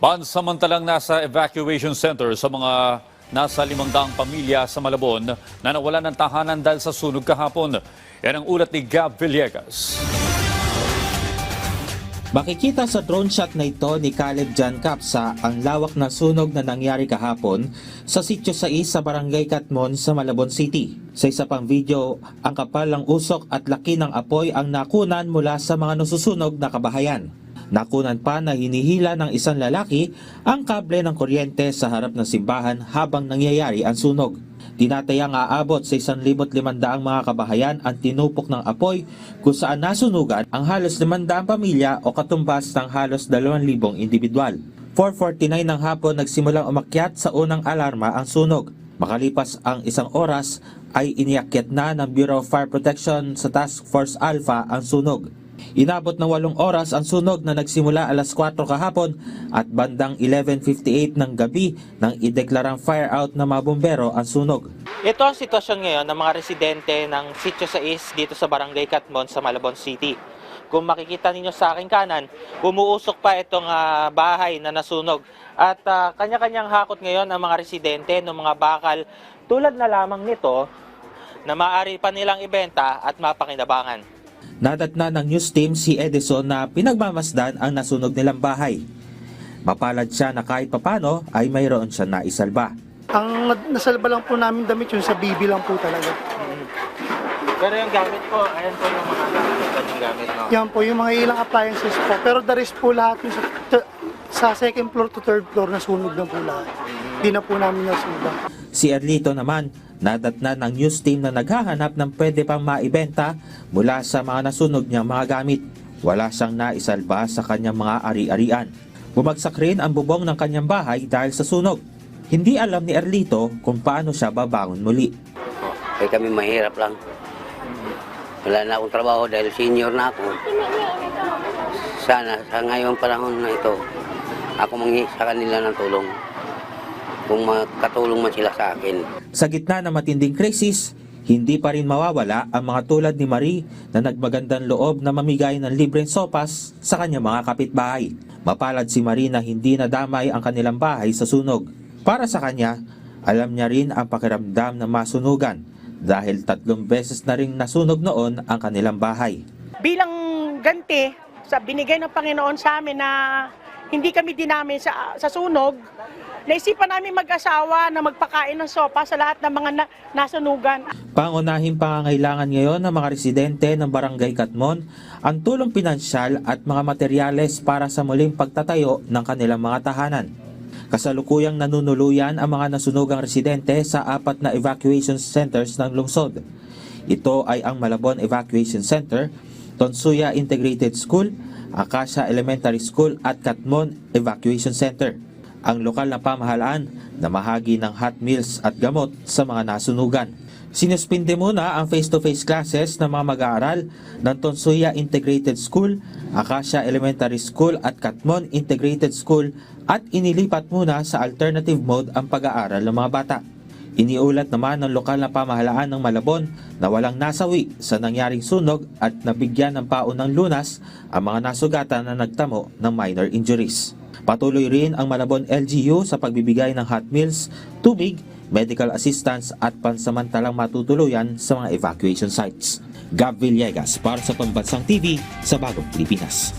Pansamantalang nasa evacuation center sa mga nasa 500 pamilya sa Malabon na nawalan ng tahanan dahil sa sunog kahapon. Yan ang ulat ni Gab Villegas. Makikita sa drone shot na ito ni Caleb Jan Capsa ang lawak na sunog na nangyari kahapon sa Sitio 6 sa Barangay Catmon sa Malabon City. Sa isa pang video, ang kapal ng usok at laki ng apoy ang nakunan mula sa mga nasusunog na kabahayan. Nakunan pa na hinihila ng isang lalaki ang kable ng kuryente sa harap ng simbahan habang nangyayari ang sunog. Tinatayang aabot sa 1,500 mga kabahayan ang tinupok ng apoy kung saan nasunugan ang halos 500 pamilya o katumbas ng halos 2,000 individual. 4:49 ng hapon nagsimulang umakyat sa unang alarma ang sunog. Makalipas ang isang oras ay iniakyat na ng Bureau of Fire Protection sa Task Force Alpha ang sunog. Inabot ng 8 oras ang sunog na nagsimula alas 4 kahapon at bandang 11:58 ng gabi nang ideklarang fire out ng mga bumbero ang sunog. Ito ang sitwasyon ngayon ng mga residente ng Sitio 6 dito sa Barangay Catmon sa Malabon City. Kung makikita ninyo sa aking kanan, umuusok pa itong bahay na nasunog. At kanya-kanyang hakot ngayon ang mga residente ng mga bakal tulad na lamang nito na maaari pa nilang ibenta at mapakinabangan. Nadatna ng news team si Edison na pinagmamasdan ang nasunog nilang bahay. Mapalad siya na kahit papano ay mayroon siya naisalba. Ang nasalba lang po namin damit yung sa BB lang po talaga. Pero yung gamit po, ayan po yung mga gamit. No? Yan po, yung mga ilang appliances po. Pero the rest po lahat yung sa second floor to third floor nasunog na po lahat. Hindi na po namin nasunog. Si Erlito naman, nadatna ng news team na naghahanap ng pwede pang maibenta mula sa mga nasunog niyang mga gamit. Wala siyang naisalba sa kanyang mga ari-arian. Bumagsak rin ang bubong ng kanyang bahay dahil sa sunog. Hindi alam ni Erlito kung paano siya babangon muli. Kaya kami mahirap lang. Wala na akong trabaho dahil senior na ako. Sana sa ngayong panahon na ito, ako manghi sa kanila ng tulong. Kung makatulong man sila sa akin. Sa gitna ng matinding krisis, hindi pa rin mawawala ang mga tulad ni Marie na nagmagandang loob na mamigay ng libreng sopas sa kanyang mga kapitbahay. Mapalad si Marie na hindi nadamay ang kanilang bahay sa sunog. Para sa kanya, alam niya rin ang pakiramdam na masunugan dahil 3 beses na rin nasunog noon ang kanilang bahay. Bilang ganti, sa binigay ng Panginoon sa amin na hindi kami dinami sa sunog, naisipan namin mag-asawa na magpakain ng sopa sa lahat ng mga nasunugan. Pangunahing pangangailangan ngayon ng mga residente ng Barangay Catmon ang tulong pinansyal at mga materyales para sa muling pagtatayo ng kanilang mga tahanan. Kasalukuyang nanunuluyan ang mga nasunugang residente sa 4 na evacuation centers ng lungsod. Ito ay ang Malabon Evacuation Center, Tonsuya Integrated School, Acacia Elementary School at Catmon Evacuation Center. Ang lokal na pamahalaan na mahagi ng hot meals at gamot sa mga nasunugan. Sinuspinde muna ang face-to-face classes ng mga mag-aaral ng Tonsuya Integrated School, Acacia Elementary School at Catmon Integrated School at inilipat muna sa alternative mode ang pag-aaral ng mga bata. Iniulat naman ng lokal na pamahalaan ng Malabon na walang nasawi sa nangyaring sunog at nabigyan ng paunang lunas ang mga nasugatan na nagtamo ng minor injuries. Patuloy rin ang Malabon LGU sa pagbibigay ng hot meals, tubig, medical assistance at pansamantalang matutuluyan sa mga evacuation sites. Gab Villegas para sa Pambansang TV sa Bagong Pilipinas.